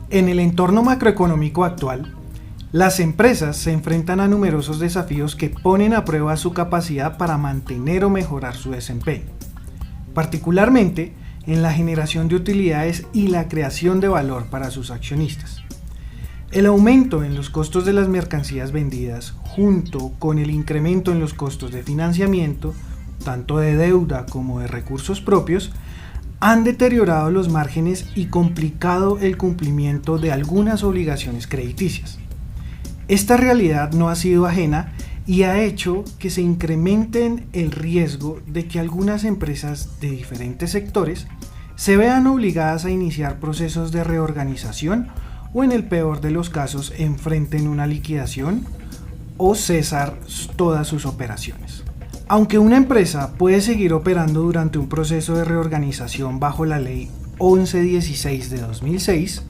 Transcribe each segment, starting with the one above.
En el entorno macroeconómico actual, las empresas se enfrentan a numerosos desafíos que ponen a prueba su capacidad para mantener o mejorar su desempeño, particularmente en la generación de utilidades y la creación de valor para sus accionistas. El aumento en los costos de las mercancías vendidas, junto con el incremento en los costos de financiamiento, tanto de deuda como de recursos propios, han deteriorado los márgenes y complicado el cumplimiento de algunas obligaciones crediticias. Esta realidad no ha sido ajena y ha hecho que se incrementen el riesgo de que algunas empresas de diferentes sectores se vean obligadas a iniciar procesos de reorganización o, en el peor de los casos, enfrenten una liquidación o cesar todas sus operaciones. Aunque una empresa puede seguir operando durante un proceso de reorganización bajo la Ley 1116 de 2006,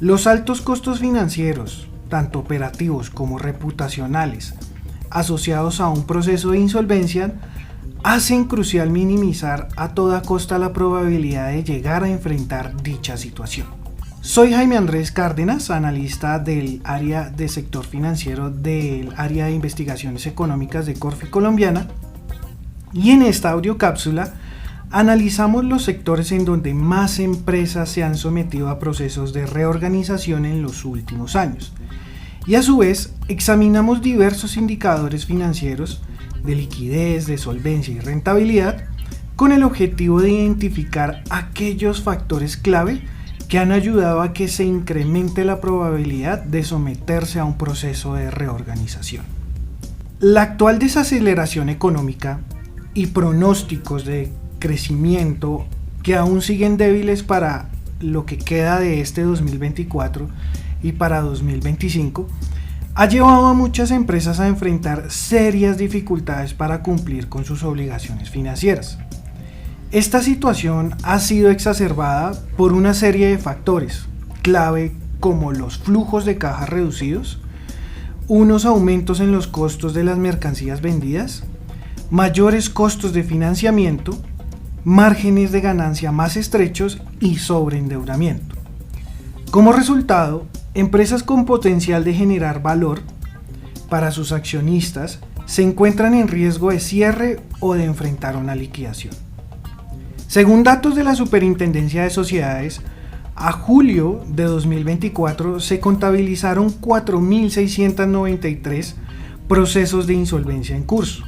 los altos costos financieros, tanto operativos como reputacionales, asociados a un proceso de insolvencia, hacen crucial minimizar a toda costa la probabilidad de llegar a enfrentar dicha situación. Soy Jaime Andrés Cárdenas, analista del área de sector financiero del área de investigaciones económicas de Corfi Colombiana, y en esta audiocápsula analizamos los sectores en donde más empresas se han sometido a procesos de reorganización en los últimos años, y a su vez examinamos diversos indicadores financieros de liquidez, de solvencia y rentabilidad con el objetivo de identificar aquellos factores clave que han ayudado a que se incremente la probabilidad de someterse a un proceso de reorganización. La actual desaceleración económica y pronósticos de crecimiento que aún siguen débiles para lo que queda de este 2024 y para 2025 ha llevado a muchas empresas a enfrentar serias dificultades para cumplir con sus obligaciones financieras. Esta situación ha sido exacerbada por una serie de factores clave como los flujos de caja reducidos, unos aumentos en los costos de las mercancías vendidas, mayores costos de financiamiento, márgenes de ganancia más estrechos y sobreendeudamiento. Como resultado, empresas con potencial de generar valor para sus accionistas se encuentran en riesgo de cierre o de enfrentar una liquidación. Según datos de la Superintendencia de Sociedades, a julio de 2024 se contabilizaron 4.693 procesos de insolvencia en curso,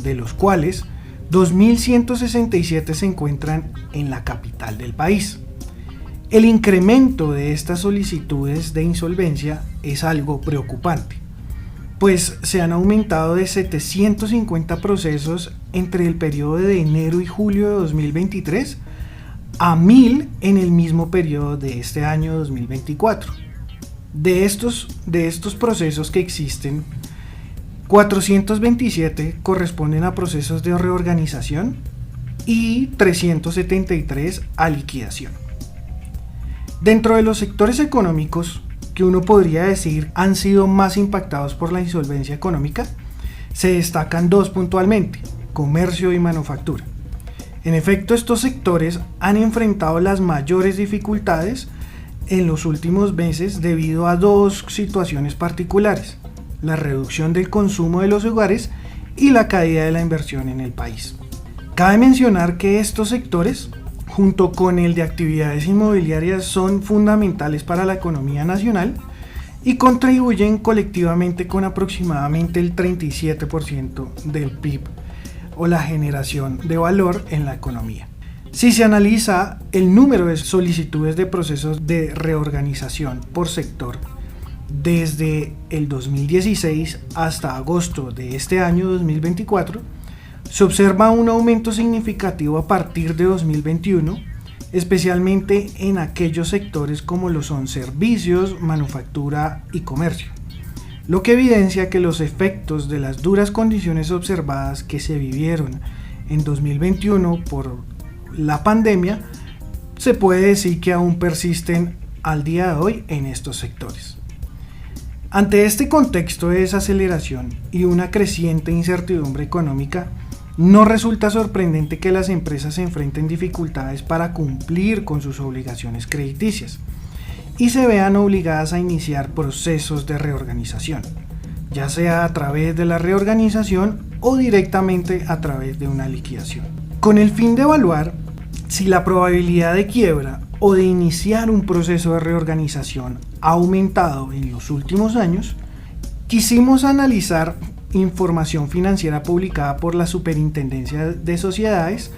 de los cuales 2.167 se encuentran en la capital del país. El incremento de estas solicitudes de insolvencia es algo preocupante, pues se han aumentado de 750 procesos entre el periodo de enero y julio de 2023 a 1.000 en el mismo periodo de este año 2024. De estos procesos que existen, 427 corresponden a procesos de reorganización y 373 a liquidación. Dentro de los sectores económicos que uno podría decir han sido más impactados por la insolvencia económica, se destacan dos puntualmente: comercio y manufactura. En efecto, estos sectores han enfrentado las mayores dificultades en los últimos meses debido a dos situaciones particulares: la reducción del consumo de los hogares y la caída de la inversión en el país. Cabe mencionar que estos sectores, junto con el de actividades inmobiliarias, son fundamentales para la economía nacional y contribuyen colectivamente con aproximadamente el 37% del PIB o la generación de valor en la economía. Si se analiza el número de solicitudes de procesos de reorganización por sector desde el 2016 hasta agosto de este año 2024, se observa un aumento significativo a partir de 2021, especialmente en aquellos sectores como lo son servicios, manufactura y comercio, lo que evidencia que los efectos de las duras condiciones observadas que se vivieron en 2021 por la pandemia se puede decir que aún persisten al día de hoy en estos sectores. Ante este contexto de desaceleración y una creciente incertidumbre económica, no resulta sorprendente que las empresas se enfrenten dificultades para cumplir con sus obligaciones crediticias y se vean obligadas a iniciar procesos de reorganización, ya sea a través de la reorganización o directamente a través de una liquidación. Con el fin de evaluar si la probabilidad de quiebra o de iniciar un proceso de reorganización ha aumentado en los últimos años, quisimos analizar información financiera publicada por la Superintendencia de Sociedades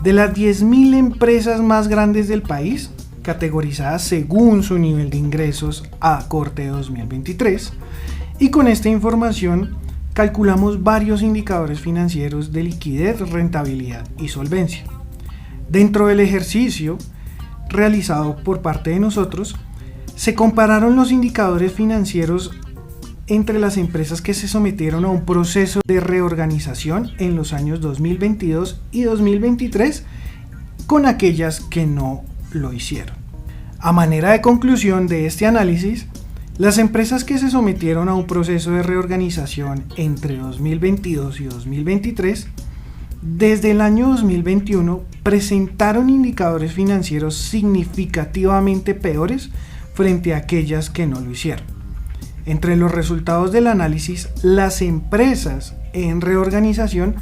de las 10.000 empresas más grandes del país, categorizadas según su nivel de ingresos a corte de 2023, y con esta información calculamos varios indicadores financieros de liquidez, rentabilidad y solvencia. Dentro del ejercicio realizado por parte de nosotros, se compararon los indicadores financieros entre las empresas que se sometieron a un proceso de reorganización en los años 2022 y 2023 con aquellas que no lo hicieron. A manera de conclusión de este análisis, las empresas que se sometieron a un proceso de reorganización entre 2022 y 2023, desde el año 2021 presentaron indicadores financieros significativamente peores frente a aquellas que no lo hicieron. Entre los resultados del análisis, las empresas en reorganización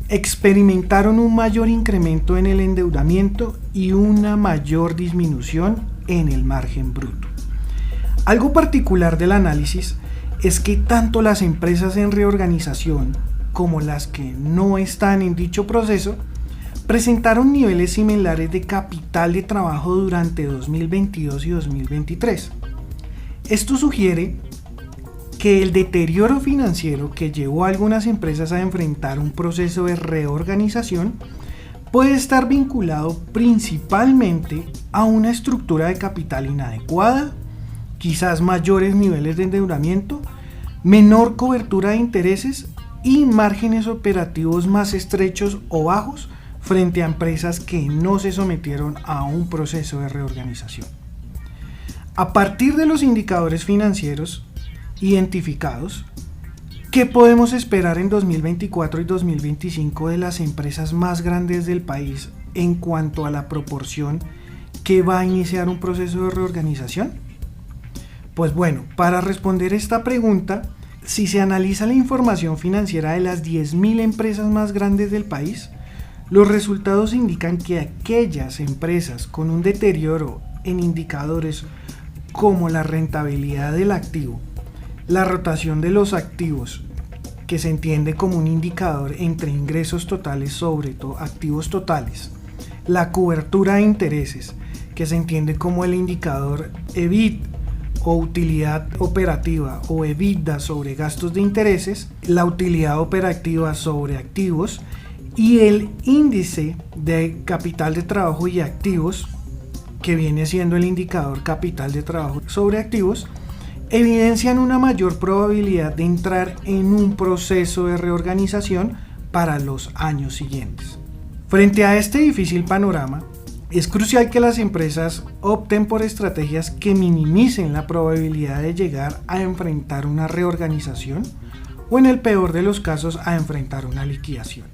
experimentaron un mayor incremento en el endeudamiento y una mayor disminución en el margen bruto. Algo particular del análisis es que tanto las empresas en reorganización como las que no están en dicho proceso presentaron niveles similares de capital de trabajo durante 2022 y 2023. Esto sugiere que el deterioro financiero que llevó a algunas empresas a enfrentar un proceso de reorganización puede estar vinculado principalmente a una estructura de capital inadecuada, quizás mayores niveles de endeudamiento, menor cobertura de intereses y márgenes operativos más estrechos o bajos frente a empresas que no se sometieron a un proceso de reorganización. A partir de los indicadores financieros identificados, ¿qué podemos esperar en 2024 y 2025 de las empresas más grandes del país en cuanto a la proporción que va a iniciar un proceso de reorganización? Pues bueno, para responder esta pregunta, si se analiza la información financiera de las 10.000 empresas más grandes del país, los resultados indican que aquellas empresas con un deterioro en indicadores como la rentabilidad del activo, la rotación de los activos, que se entiende como un indicador entre ingresos totales sobre activos totales, la cobertura de intereses, que se entiende como el indicador EBIT o utilidad operativa o EBITDA sobre gastos de intereses, la utilidad operativa sobre activos y el índice de capital de trabajo y activos, que viene siendo el indicador capital de trabajo sobre activos, evidencian una mayor probabilidad de entrar en un proceso de reorganización para los años siguientes. Frente a este difícil panorama, es crucial que las empresas opten por estrategias que minimicen la probabilidad de llegar a enfrentar una reorganización o, en el peor de los casos, a enfrentar una liquidación.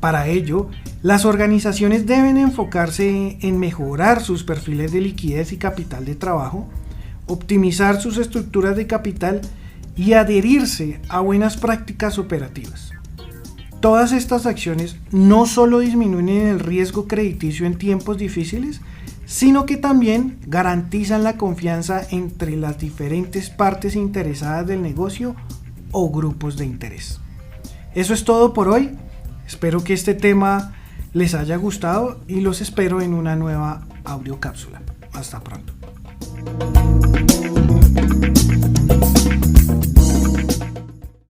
Para ello, las organizaciones deben enfocarse en mejorar sus perfiles de liquidez y capital de trabajo, optimizar sus estructuras de capital y adherirse a buenas prácticas operativas. Todas estas acciones no solo disminuyen el riesgo crediticio en tiempos difíciles, sino que también garantizan la confianza entre las diferentes partes interesadas del negocio o grupos de interés. Eso es todo por hoy. Espero que este tema les haya gustado y los espero en una nueva audiocápsula. Hasta pronto.